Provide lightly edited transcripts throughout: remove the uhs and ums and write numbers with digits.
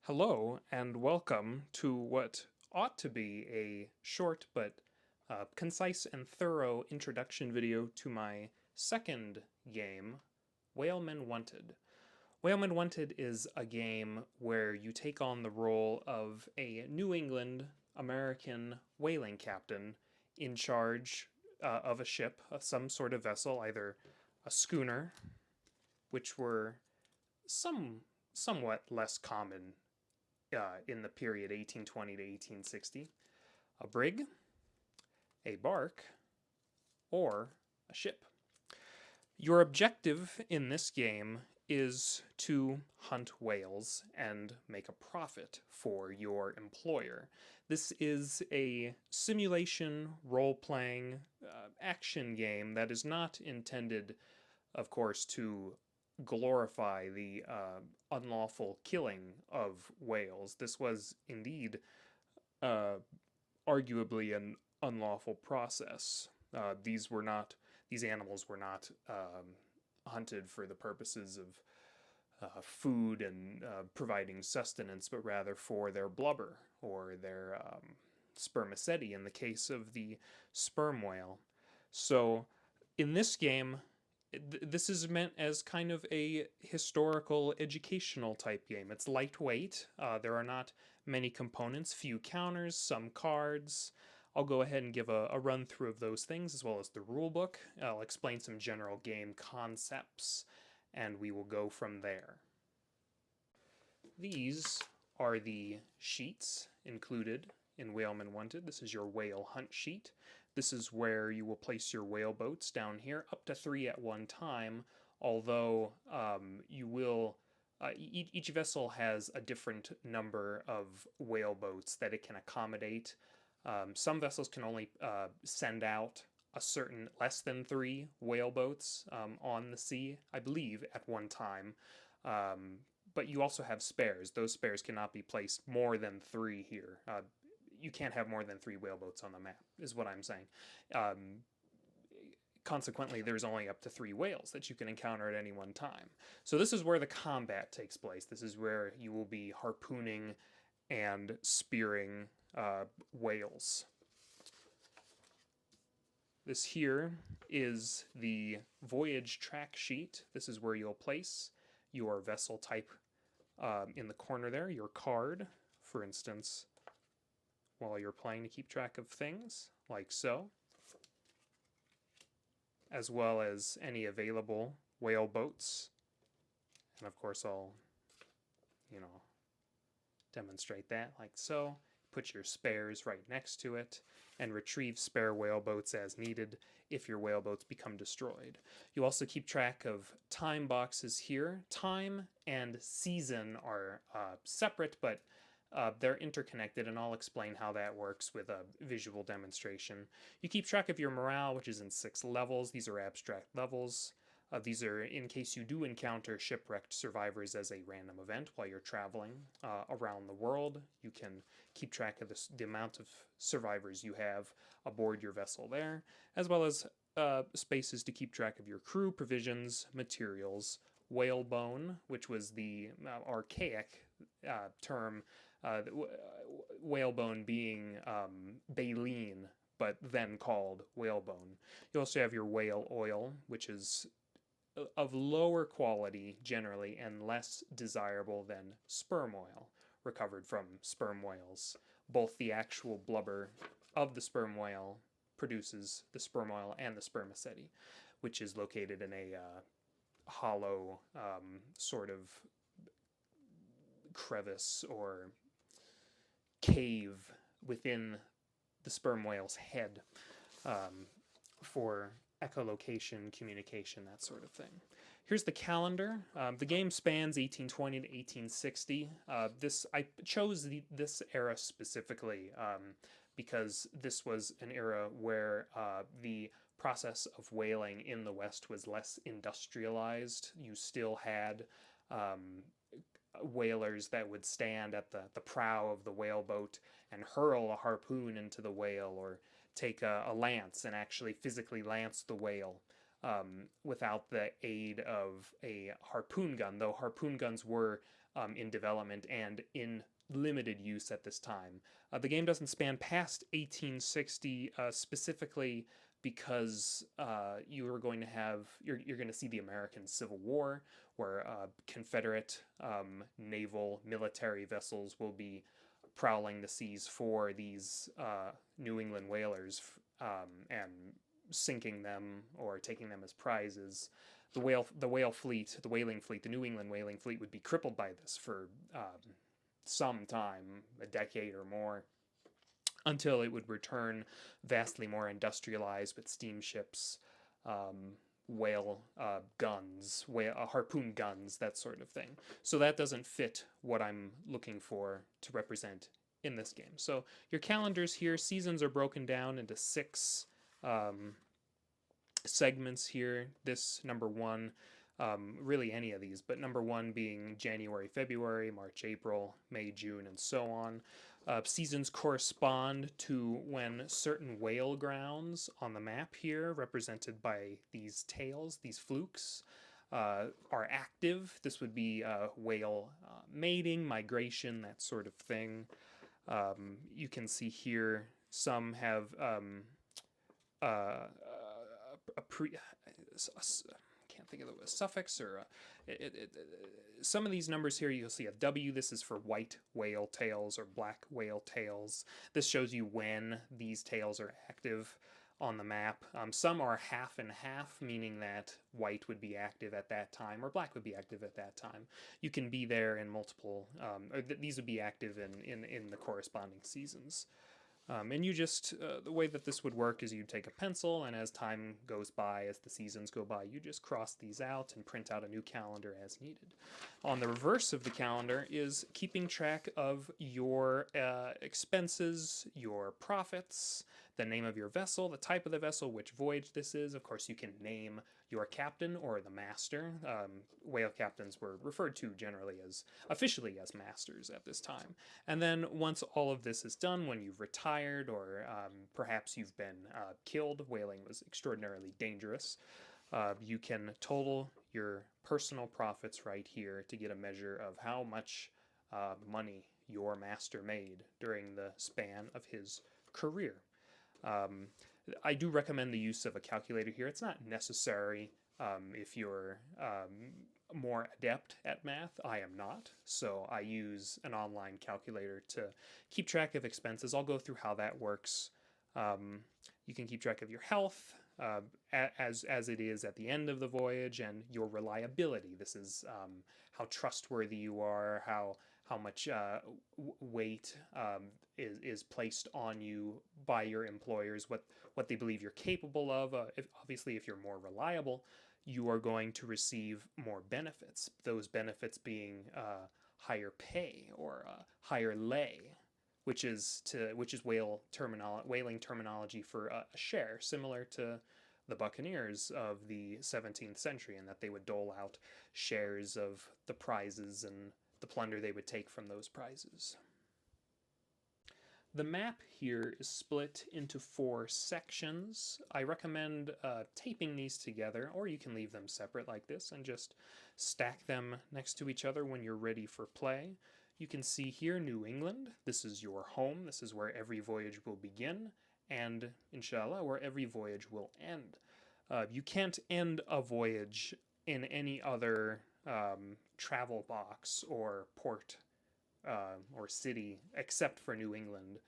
Hello, and welcome to what ought to be a short but concise and thorough introduction video to my second game, Whalemen Wanted. Whalemen Wanted is a game where you take on the role of a New England American whaling captain in charge of a ship, some sort of vessel, either a schooner, which were somewhat less common in the period 1820 to 1860, a brig, a bark, or a ship. Your objective in this game is to hunt whales and make a profit for your employer. This is a simulation role-playing action game that is not intended, of course, to glorify the unlawful killing of whales. This was indeed uh, arguably an unlawful process. These animals were not hunted for the purposes of food and providing sustenance, but rather for their blubber or their spermaceti in the case of the sperm whale. So in this game, this is meant as kind of a historical educational type game. It's lightweight. There are not many components, few counters, some cards. I'll go ahead and give a run through of those things as well as the rulebook. I'll explain some general game concepts and we will go from there. These are the sheets included in Whalemen Wanted. This is your whale hunt sheet. This is where you will place your whale boats down here, up to 3 at one time, although you will each vessel has a different number of whale boats that it can accommodate. Some vessels can only send out a certain less than 3 whale boats on the sea, I believe, at one time. But you also have spares. Those spares cannot be placed more than 3 here. You can't have more than 3 whaleboats on the map, is what I'm saying. Consequently, there's only up to 3 whales that you can encounter at any one time. So this is where the combat takes place. This is where you will be harpooning and spearing whales. This here is the voyage track sheet. This is where you'll place your vessel type in the corner there, your card, for instance, while you're playing to keep track of things, like so, as well as any available whale boats. And of course I'll, demonstrate that like so. Put your spares right next to it, and retrieve spare whaleboats as needed if your whaleboats become destroyed. You also keep track of time boxes here. Time and season are separate, but they're interconnected, and I'll explain how that works with a visual demonstration. You keep track of your morale, which is in 6 levels. These are abstract levels. These are in case you do encounter shipwrecked survivors as a random event while you're traveling around the world. You can keep track of the amount of survivors you have aboard your vessel there, as well as spaces to keep track of your crew, provisions, materials, whalebone, which was the archaic term, whalebone being baleen, but then called whalebone. You also have your whale oil, which is of lower quality generally and less desirable than sperm oil recovered from sperm whales. Both the actual blubber of the sperm whale produces the sperm oil and the spermaceti, which is located in a hollow sort of crevice or cave within the sperm whale's head for echolocation, communication, that sort of thing. Here's the calendar. The game spans 1820 to 1860. I chose this era specifically because this was an era where the process of whaling in the West was less industrialized. You still had whalers that would stand at the prow of the whaleboat and hurl a harpoon into the whale, or take a lance and actually physically lance the whale without the aid of a harpoon gun, though harpoon guns were in development and in limited use at this time. The game doesn't span past 1860 specifically because you're going to see the American Civil War, where Confederate naval military vessels will be prowling the seas for these New England whalers and sinking them or taking them as prizes. The whaling fleet, the New England whaling fleet, would be crippled by this for some time, a decade or more, until it would return vastly more industrialized with steamships, whale guns, harpoon guns, that sort of thing. So that doesn't fit what I'm looking for to represent in this game. So your calendars here, seasons are broken down into 6 segments here. This number 1, really any of these, but number 1 being January, February, March, April, May, June, and so on. Seasons correspond to when certain whale grounds on the map here, represented by these tails, these flukes, are active. This would be whale mating, migration, that sort of thing. You can see here some have can't think of the suffix or some of these numbers here. You'll see a W. This is for white whale tails or black whale tails. This shows you when these tails are active on the map. Some are half and half, meaning that white would be active at that time or black would be active at that time. You can be there in multiple, these would be active in the corresponding seasons. And you just, the way that this would work is you take a pencil, and as time goes by, as the seasons go by, you just cross these out and print out a new calendar as needed. On the reverse of the calendar is keeping track of your expenses, your profits, the name of your vessel, the type of the vessel, which voyage this is. Of course, you can name your captain or the master. Whale captains were referred to generally as, officially as masters at this time. And then once all of this is done, when you've retired or perhaps you've been killed, whaling was extraordinarily dangerous, you can total your personal profits right here to get a measure of how much money your master made during the span of his career. I do recommend the use of a calculator here. It's not necessary if you're more adept at math. I am not, so I use an online calculator to keep track of expenses. I'll go through how that works. You can keep track of your health as it is at the end of the voyage, and your reliability. This is how trustworthy you are, how much weight is placed on you by your employers, what they believe you're capable of. Obviously, if you're more reliable, you are going to receive more benefits. Those benefits being higher pay or higher lay, which is whaling terminology for a share, similar to the buccaneers of the 17th century, in that they would dole out shares of the prizes and the plunder they would take from those prizes. The map here is split into 4 sections. I recommend taping these together, or you can leave them separate like this and just stack them next to each other when you're ready for play. You can see here New England. This is your home. This is where every voyage will begin, and inshallah, where every voyage will end. You can't end a voyage in any other travel box or port or city except for New England.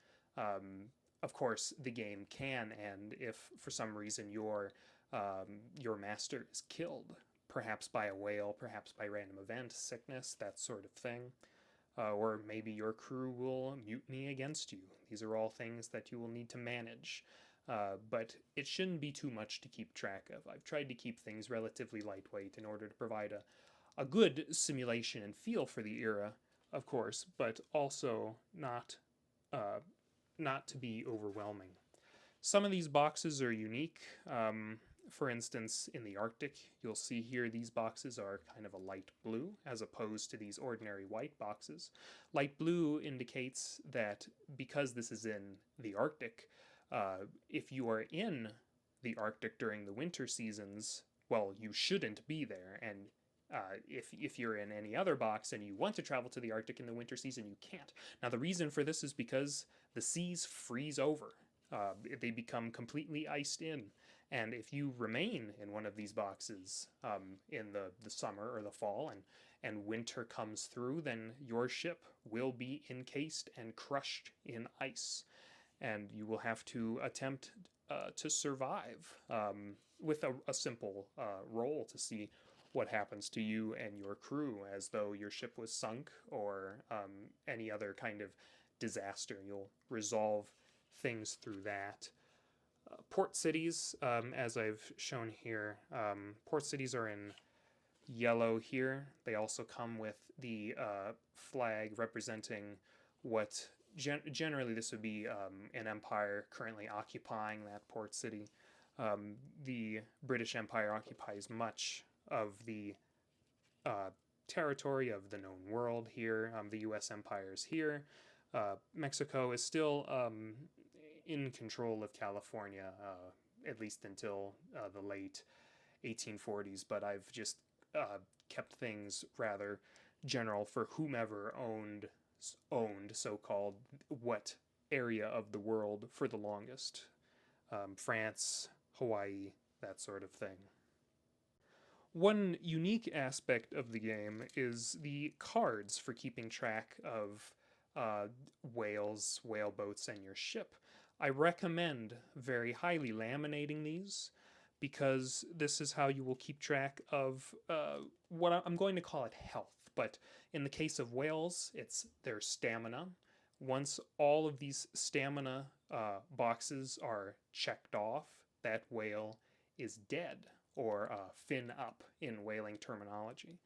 Of course, the game can end if for some reason your master is killed, perhaps by a whale, perhaps by random event, sickness, that sort of thing. Or maybe your crew will mutiny against you. These are all things that you will need to manage. But it shouldn't be too much to keep track of. I've tried to keep things relatively lightweight in order to provide a good simulation and feel for the era, of course, but also not to be overwhelming. Some of these boxes are unique. For instance, in the Arctic, you'll see here these boxes are kind of a light blue as opposed to these ordinary white boxes. Light blue indicates that because this is in the Arctic, if you are in the Arctic during the winter seasons, well, you shouldn't be there, and if you're in any other box and you want to travel to the Arctic in the winter season, you can't. Now, the reason for this is because the seas freeze over. They become completely iced in. And if you remain in one of these boxes in the summer or the fall and winter comes through, then your ship will be encased and crushed in ice. And you will have to attempt to survive with a simple roll to see what happens to you and your crew, as though your ship was sunk or any other kind of disaster. You'll resolve things through that. Port cities, as I've shown here, port cities are in yellow here. They also come with the flag representing what generally this would be an empire currently occupying that port city. The British Empire occupies much of the territory of the known world here. The US Empire is here. Mexico is still in control of California, at least until the late 1840s, but I've just kept things rather general for whomever owned so-called what area of the world for the longest. France, Hawaii, that sort of thing. One unique aspect of the game is the cards for keeping track of whales, whaleboats, and your ship. I recommend very highly laminating these, because this is how you will keep track of what I'm going to call it health. But in the case of whales, it's their stamina. Once all of these stamina boxes are checked off, that whale is dead, or fin up in whaling terminology.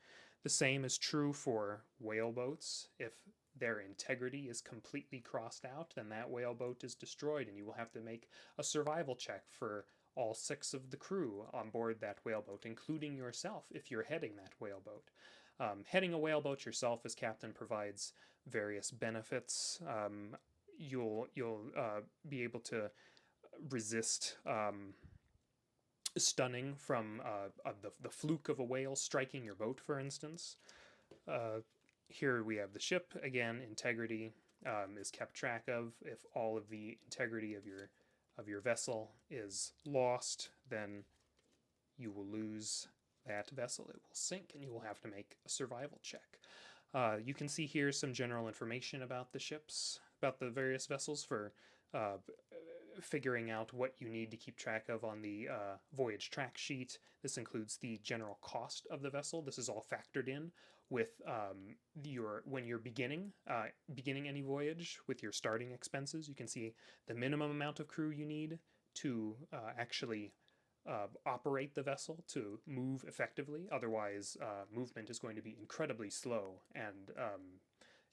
The same is true for whaleboats. If their integrity is completely crossed out, then that whaleboat is destroyed, and you will have to make a survival check for all 6 of the crew on board that whaleboat, including yourself if you're heading that whaleboat. Heading a whaleboat yourself as captain provides various benefits. You'll be able to resist stunning from the fluke of a whale striking your boat, for instance. Here we have the ship. Again, integrity is kept track of. If all of the integrity of your vessel is lost, then you will lose that vessel. It will sink, and you will have to make a survival check. You can see here some general information about the ships, about the various vessels, for figuring out what you need to keep track of on the voyage track sheet. This includes the general cost of the vessel. This is all factored in with when you're beginning any voyage with your starting expenses. You can see the minimum amount of crew you need to actually operate the vessel to move effectively. Otherwise, movement is going to be incredibly slow, and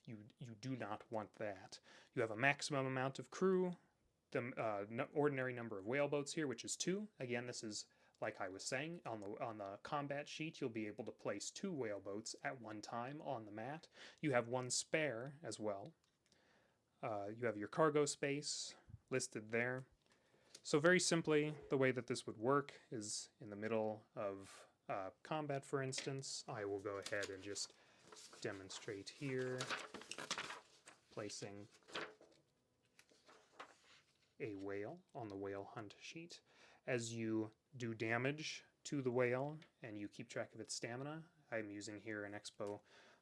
you do not want that. You have a maximum amount of crew, the ordinary number of whaleboats here, which is 2. Again, this is, like I was saying, on the combat sheet, you'll be able to place 2 whaleboats at one time on the mat. You have 1 spare as well. You have your cargo space listed there. So very simply, the way that this would work is in the middle of combat, for instance. I will go ahead and just demonstrate here, placing a whale on the whale hunt sheet. As you do damage to the whale and you keep track of its stamina, I'm using here an expo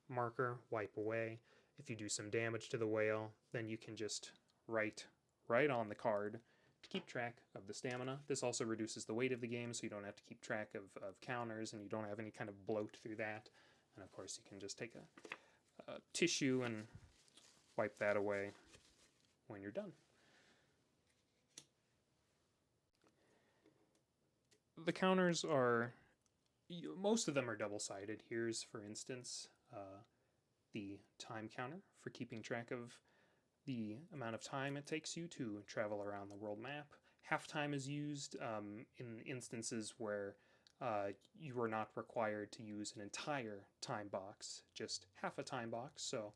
marker, wipe away. If you do some damage to the whale, then you can just write right on the card to keep track of the stamina. This also reduces the weight of the game, so you don't have to keep track of counters, and you don't have any kind of bloat through that. And of course, you can just take a tissue and wipe that away when you're done. The counters are, most of them are double-sided. Here's, for instance, the time counter for keeping track of the amount of time it takes you to travel around the world map. Half time is used in instances where you are not required to use an entire time box, just half a time box. So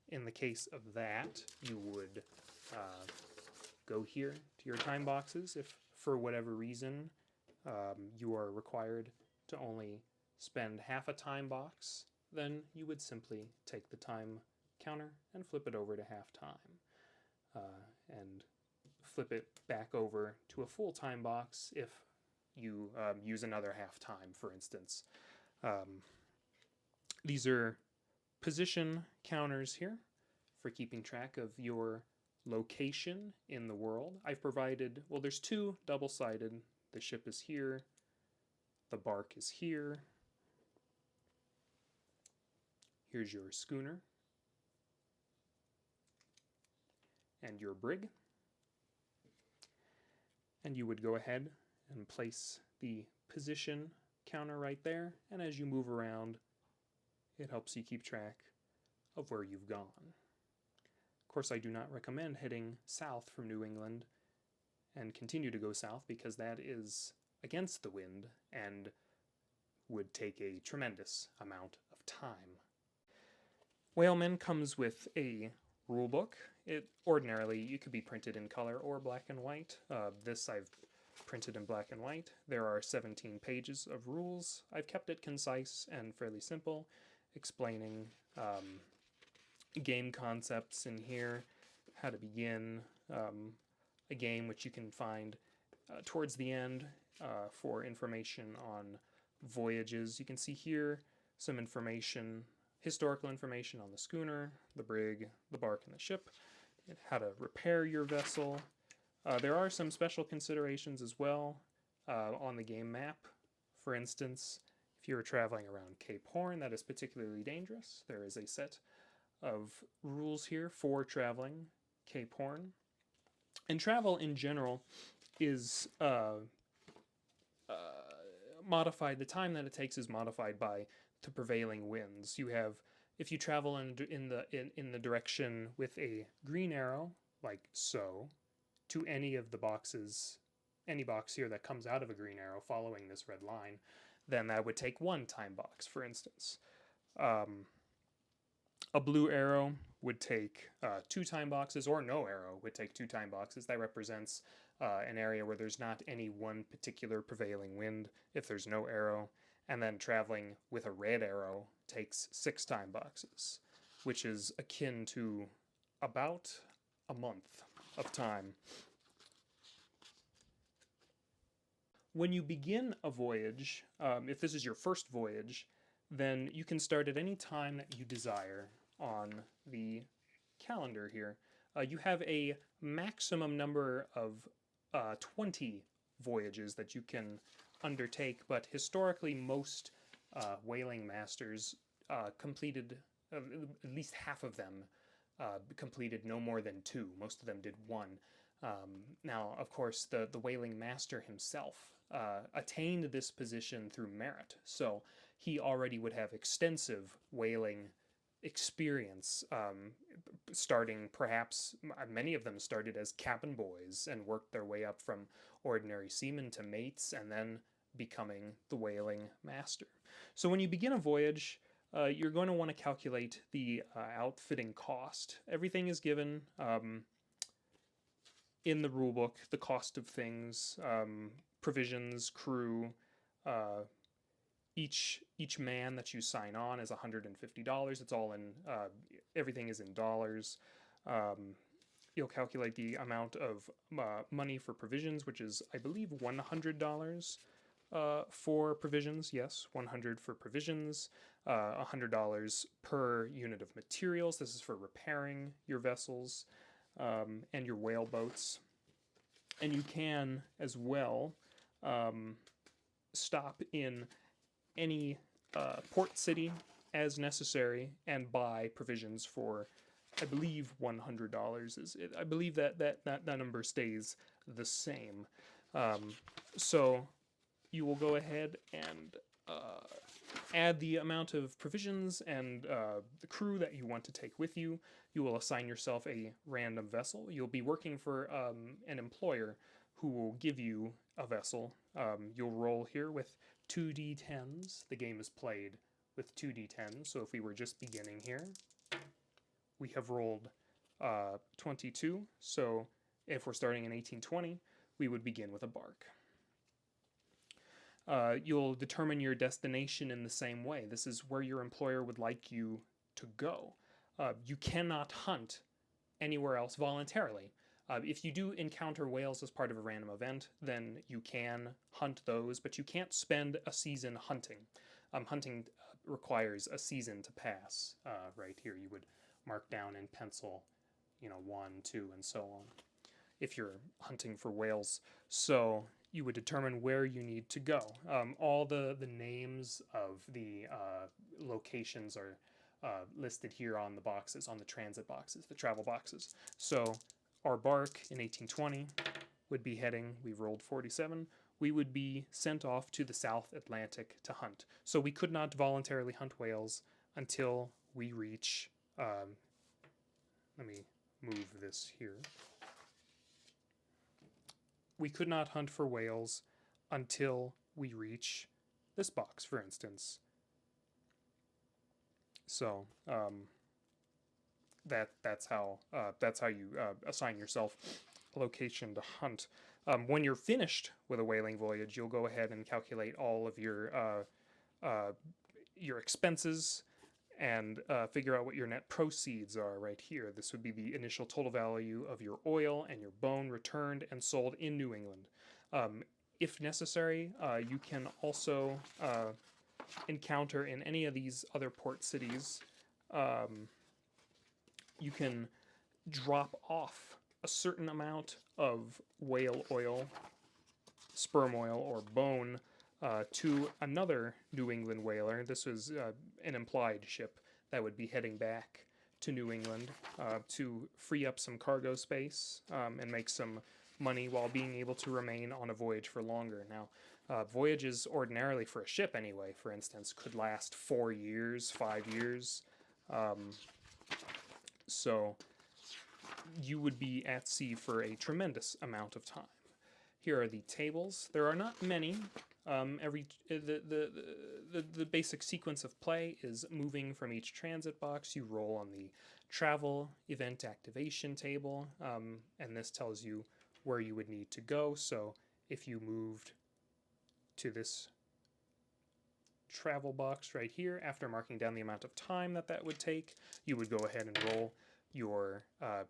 in the case of that, you would go here to your time boxes. If for whatever reason you are required to only spend half a time box, then you would simply take the time counter and flip it over to half time. And flip it back over to a full time box if you use another half time, for instance. These are position counters here for keeping track of your location in the world. I've provided, well, there's two double-sided. The ship is here, the bark is here. Here's your schooner and your brig. And you would go ahead and place the position counter right there, and as you move around, it helps you keep track of where you've gone. Of course, I do not recommend heading south from New England and continue to go south, because that is against the wind and would take a tremendous amount of time. Whalemen comes with a rulebook. It ordinarily, it could be printed in color or black and white. This I've printed in black and white. There are 17 pages of rules. I've kept it concise and fairly simple, explaining game concepts in here, how to begin a game, which you can find towards the end for information on voyages. You can see here some information, historical information on the schooner, the brig, the bark, and the ship, and how to repair your vessel. There are some special considerations as well on the game map. For instance, if you're traveling around Cape Horn, that is particularly dangerous. There is a set of rules here for traveling Cape Horn. And travel in general is modified. The time that it takes is modified by the prevailing winds. You have, if you travel in the direction with a green arrow, like so, to any of the boxes, any box here that comes out of a green arrow following this red line, then that would take one time box, for instance. A blue arrow would take 2 time boxes, or no arrow would take 2 time boxes. That represents an area where there's not any one particular prevailing wind if there's no arrow. And then traveling with a red arrow takes 6 time boxes, which is akin to about a month of time. When you begin a voyage, if this is your first voyage, then you can start at any time that you desire on the calendar here. You have a maximum number of 20 voyages that you can undertake, but historically most whaling masters completed, at least half of them completed no more than 2. Most of them did 1. Now, of course, the whaling master himself attained this position through merit, so he already would have extensive whaling experience, starting perhaps, many of them started as cabin boys and worked their way up from ordinary seamen to mates and then becoming the whaling master. So when you begin a voyage, you're going to want to calculate the outfitting cost. Everything is given in the rulebook, the cost of things, provisions, crew. Each man that you sign on is $150. It's all in, everything is in dollars. You'll calculate the amount of money for provisions, which is, I believe, $100 for provisions. Yes, $100 for provisions, $100 per unit of materials. This is for repairing your vessels and your whale boats. And you can, as well, stop in any port city as necessary and buy provisions for, I believe, $100 is it. I believe that number stays the same. So you will go ahead and add the amount of provisions and the crew that you want to take with you. You will assign yourself a random vessel. You'll be working for an employer who will give you a vessel. You'll roll here with 2d10s. The game is played with 2d10s, so if we were just beginning here, we have rolled 22, so if we're starting in 1820, we would begin with a bark. You'll determine your destination in the same way. This is where your employer would like you to go. You cannot hunt anywhere else voluntarily. If you do encounter whales as part of a random event, then you can hunt those, but you can't spend a season hunting. Hunting requires a season to pass. Right here, you would mark down in pencil, 1, 2, and so on, if you're hunting for whales. So you would determine where you need to go. All the names of the locations are listed here on the boxes, on the transit boxes, the travel boxes. So our bark in 1820 would be heading, we rolled 47, we would be sent off to the South Atlantic to hunt. So we could not voluntarily hunt whales until we reach, let me move this here. We could not hunt for whales until we reach this box, for instance. So that's how you assign yourself a location to hunt. When you're finished with a whaling voyage, you'll go ahead and calculate all of your expenses and figure out what your net proceeds are right here. This would be the initial total value of your oil and your bone returned and sold in New England. If necessary, you can also encounter in any of these other port cities, you can drop off a certain amount of whale oil, sperm oil, or bone to another New England whaler. This was an implied ship that would be heading back to New England to free up some cargo space and make some money while being able to remain on a voyage for longer. Now, voyages ordinarily for a ship anyway, for instance, could last 4 years, 5 years. So you would be at sea for a tremendous amount of time. Here are the tables. There are not many. The basic sequence of play is moving from each transit box. You roll on the travel event activation table, and this tells you where you would need to go. So if you moved to this travel box right here, after marking down the amount of time that would take, you would go ahead and roll your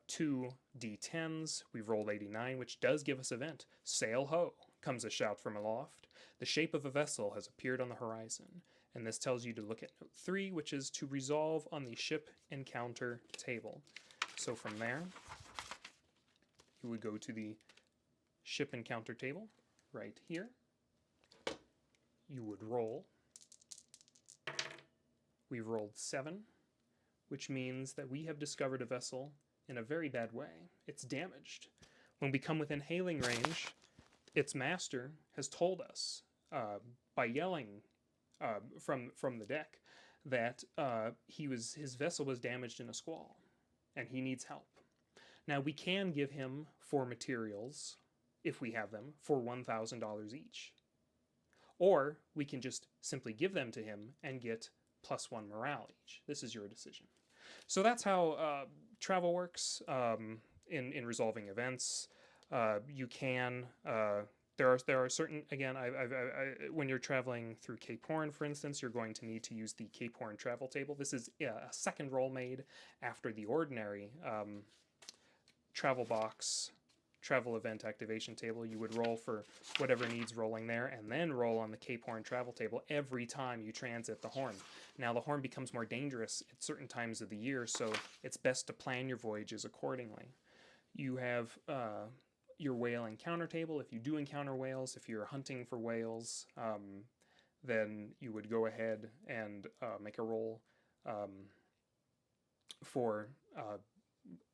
2 d10s. We've rolled 89, which does give us event. Sail ho, comes a shout from aloft. The shape of a vessel has appeared on the horizon, and this tells you to look at note 3, which is to resolve on the ship encounter table. So from there, you would go to the ship encounter table right here. You would roll. We've rolled 7, which means that we have discovered a vessel in a very bad way. It's damaged. When we come within hailing range, its master has told us by yelling from the deck that his vessel was damaged in a squall, and he needs help. Now, we can give him 4 materials, if we have them, for $1,000 each. Or we can just simply give them to him and get +1 morale each. This is your decision. So that's how travel works in resolving events. You can there are certain, again, when you're traveling through Cape Horn, for instance, you're going to need to use the Cape Horn travel table. This is a second roll made after the ordinary travel box travel event activation table. You would roll for whatever needs rolling there, and then roll on the Cape Horn travel table every time you transit the Horn. Now, the Horn becomes more dangerous at certain times of the year, so it's best to plan your voyages accordingly. You have your whale encounter table. If you do encounter whales, if you're hunting for whales, then you would go ahead and make a roll for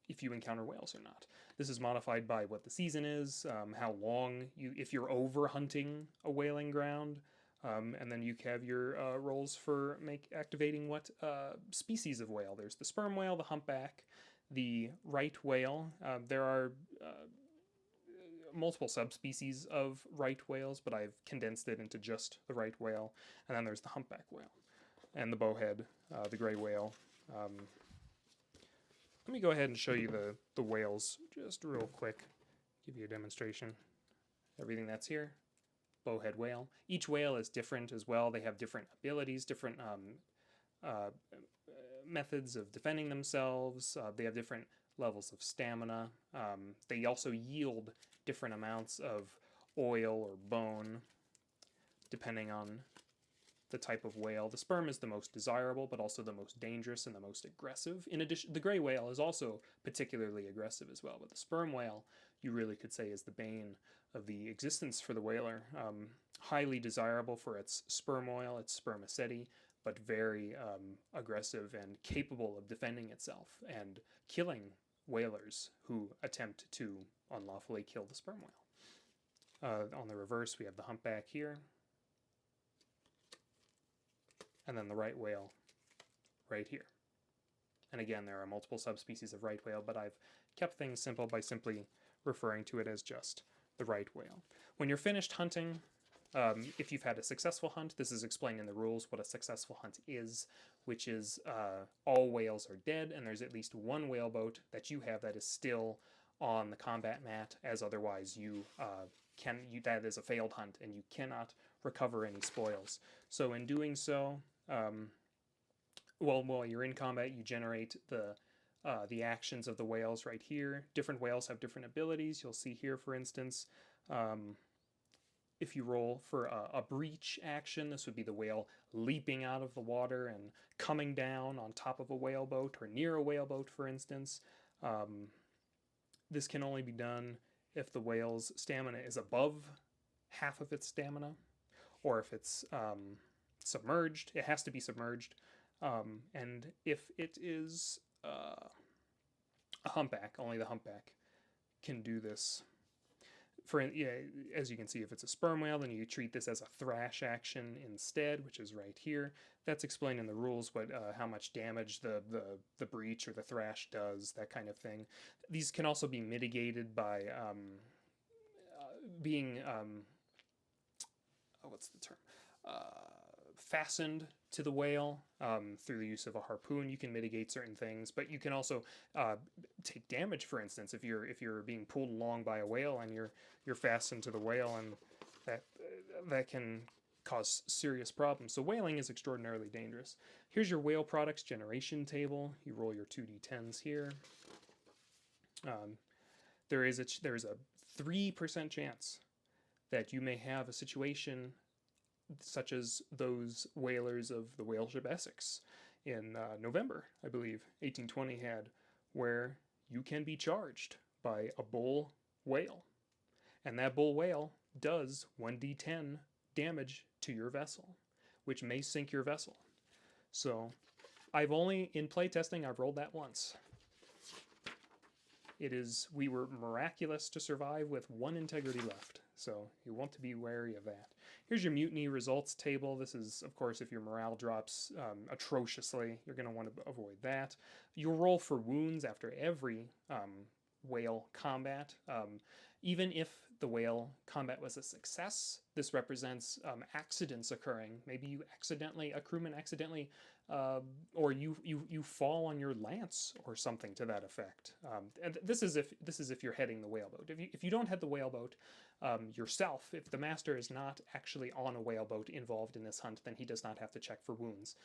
if you encounter whales or not. This is modified by what the season is, how long if you're over hunting a whaling ground, and then you have your rolls for activating what species of whale. There's the sperm whale, the humpback, the right whale. There are multiple subspecies of right whales, but I've condensed it into just the right whale. And then there's the humpback whale and the bowhead, the gray whale. Let me go ahead and show you the whales just real quick. Give you a demonstration. Everything that's here. bowhead whale. Each whale is different as well. They have different abilities, different methods of defending themselves. They have different levels of stamina. They also yield different amounts of oil or bone depending on the type of whale. The sperm is the most desirable, but also the most dangerous and the most aggressive. In addition, the gray whale is also particularly aggressive as well, but the sperm whale, you really could say, is the bane of the existence for the whaler. Highly desirable for its sperm oil, its spermaceti, but very aggressive and capable of defending itself and killing whalers who attempt to unlawfully kill the sperm whale. On the reverse, we have the humpback here, and then the right whale right here. And again, there are multiple subspecies of right whale, but I've kept things simple by simply referring to it as just the right whale. When you're finished hunting, if you've had a successful hunt, this is explained in the rules what a successful hunt is, which is all whales are dead, and there's at least one whaleboat that you have that is still on the combat mat, as otherwise that is a failed hunt, and you cannot recover any spoils. So in doing so, while you're in combat, you generate the actions of the whales right here. Different whales have different abilities. You'll see here, for instance, if you roll for a breach action, this would be the whale leaping out of the water and coming down on top of a whaleboat or near a whaleboat, for instance. This can only be done if the whale's stamina is above half of its stamina, or if it's submerged. It has to be submerged. And if it is a humpback, only the humpback can do this. As you can see, if it's a sperm whale, then you treat this as a thrash action instead, which is right here. That's explained in the rules, how much damage the breach or the thrash does, that kind of thing. These can also be mitigated by being what's the term? Fastened to the whale through the use of a harpoon. You can mitigate certain things, but you can also take damage. For instance, if you're being pulled along by a whale and you're fastened to the whale, and that can cause serious problems. So whaling is extraordinarily dangerous. Here's your whale products generation table. You roll your 2d10s here. There is a 3% chance that you may have a situation such as those whalers of the whale ship Essex in November, I believe, 1820 had, where you can be charged by a bull whale. And that bull whale does 1d10 damage to your vessel, which may sink your vessel. So in playtesting, I've rolled that once. We were miraculous to survive with 1 integrity left, so you want to be wary of that. Here's your mutiny results table. This is, of course, if your morale drops atrociously, you're going to want to avoid that. You'll roll for wounds after every whale combat. Even if the whale combat was a success, this represents accidents occurring. Maybe a crewman accidentally, or you fall on your lance or something to that effect. And this is if you're heading the whaleboat. If you don't head the whaleboat yourself, if the master is not actually on a whaleboat involved in this hunt, then he does not have to check for wounds.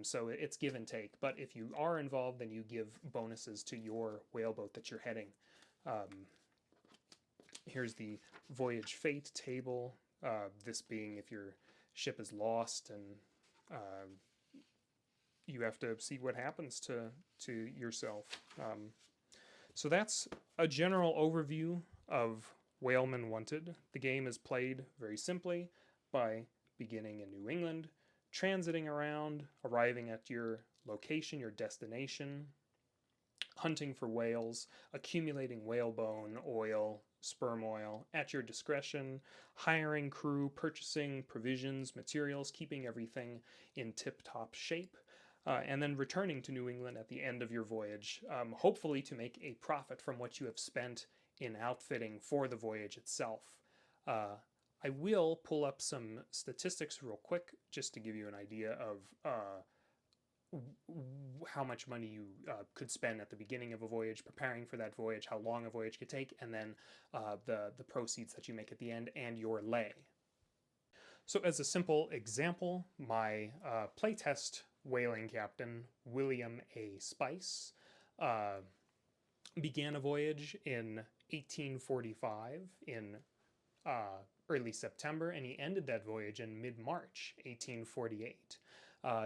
So it's give and take. But if you are involved, then you give bonuses to your whaleboat that you're heading. Here's the voyage fate table, this being if your ship is lost and you have to see what happens to yourself. So that's a general overview of Whalemen Wanted. The game is played very simply by beginning in New England, transiting around, arriving at your location, your destination, hunting for whales, accumulating whalebone, oil, sperm oil at your discretion, hiring crew, purchasing provisions, materials, keeping everything in tip-top shape, and then returning to New England at the end of your voyage, hopefully to make a profit from what you have spent in outfitting for the voyage itself. I will pull up some statistics real quick just to give you an idea of how much money you could spend at the beginning of a voyage, preparing for that voyage, how long a voyage could take, and then the proceeds that you make at the end, and your lay. So as a simple example, my playtest whaling captain, William A. Spice, uh, began a voyage in 1845 in early September, and he ended that voyage in mid-March 1848.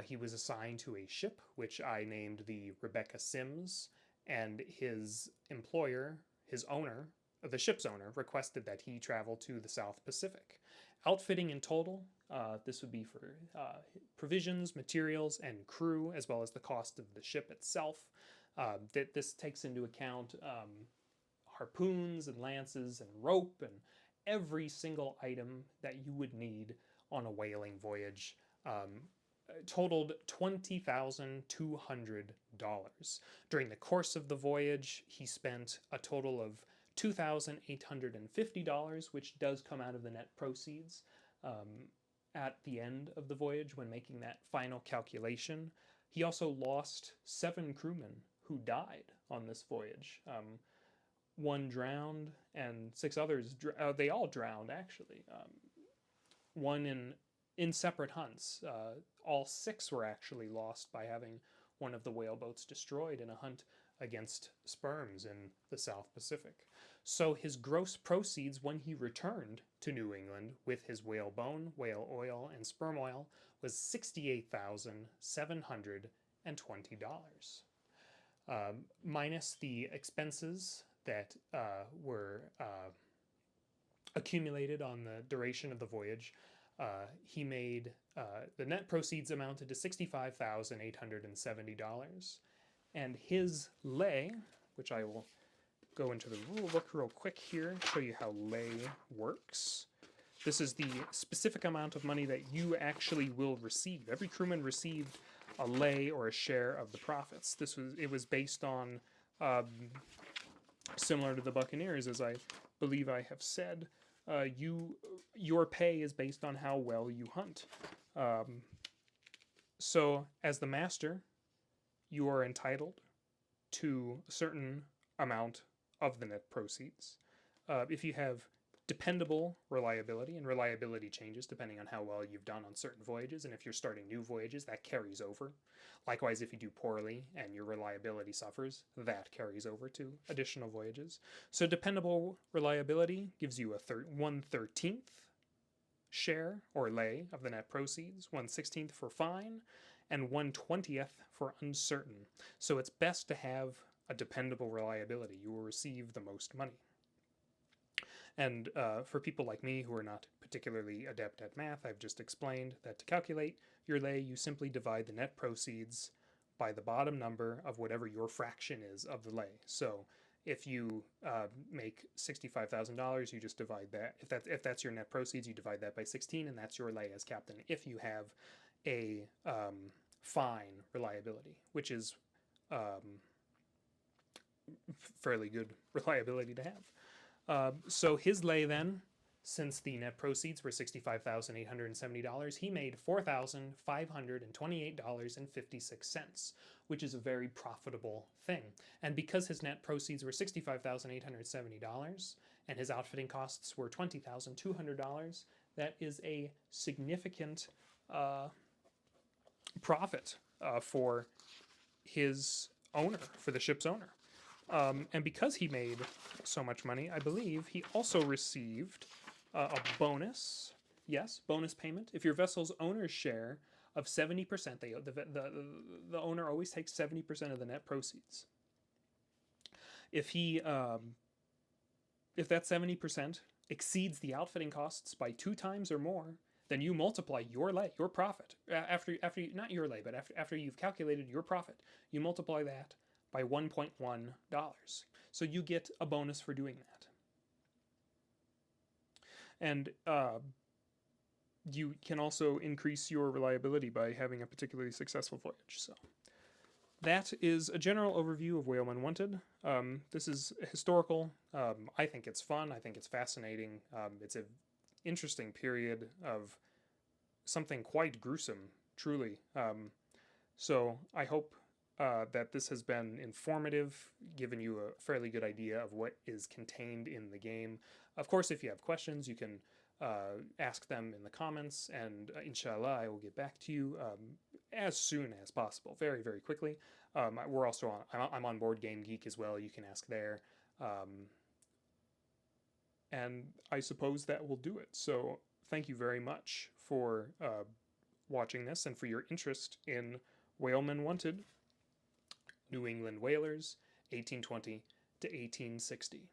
He was assigned to a ship, which I named the Rebecca Sims, and his employer, his owner, the ship's owner, requested that he travel to the South Pacific. Outfitting in total, this would be for provisions, materials, and crew, as well as the cost of the ship itself. This takes into account harpoons and lances and rope and every single item that you would need on a whaling voyage. Totaled $20,200. During the course of the voyage, he spent a total of $2,850, which does come out of the net proceeds at the end of the voyage when making that final calculation. He also lost 7 crewmen who died on this voyage. One drowned and 6 others, they all drowned actually. One in separate hunts. All 6 were actually lost by having one of the whaleboats destroyed in a hunt against sperms in the South Pacific. So his gross proceeds when he returned to New England with his whale bone, whale oil, and sperm oil was $68,720. Minus the expenses that were accumulated on the duration of the voyage, he made the net proceeds amounted to $65,870, and his lay, which I will go into the rule book real quick here, show you how lay works. This is the specific amount of money that you actually will receive. Every crewman received a lay or a share of the profits. It was based on similar to the Buccaneers, as I believe I have said. Your pay is based on how well you hunt. So as the master, you are entitled to a certain amount of the net proceeds. If you have dependable reliability, and reliability changes depending on how well you've done on certain voyages, and if you're starting new voyages, that carries over. Likewise, if you do poorly and your reliability suffers, that carries over to additional voyages. So dependable reliability gives you a 1/13th share or lay of the net proceeds, 1/16th for fine, and 1/20th for uncertain. So it's best to have a dependable reliability. You will receive the most money. And for people like me who are not particularly adept at math, I've just explained that to calculate your lay, you simply divide the net proceeds by the bottom number of whatever your fraction is of the lay. So if you make $65,000, you just divide that. If that's your net proceeds, you divide that by 16, and that's your lay as captain. If you have a fine reliability, which is fairly good reliability to have. So his lay then, since the net proceeds were $65,870, he made $4,528.56, which is a very profitable thing. And because his net proceeds were $65,870 and his outfitting costs were $20,200, that is a significant profit for his owner, for the ship's owner. And because he made so much money, I believe he also received a bonus. Yes, bonus payment. If your vessel's owner's share of 70%, the owner always takes 70% of the net proceeds. If that 70% exceeds the outfitting costs by 2 times or more, then you multiply your lay, your profit. After not your lay, but after you've calculated your profit, you multiply that by $1.1. So you get a bonus for doing that. And you can also increase your reliability by having a particularly successful voyage. So that is a general overview of Whalemen Wanted. This is historical. I think it's fun. I think it's fascinating. It's an interesting period of something quite gruesome, truly. So I hope that this has been informative, given you a fairly good idea of what is contained in the game. Of course, if you have questions, you can ask them in the comments, and inshallah, I will get back to you as soon as possible, very, very quickly. We're also I'm on Board Game Geek as well. You can ask there. And I suppose that will do it. So thank you very much for watching this and for your interest in Whalemen Wanted, New England Whalers, 1820 to 1860.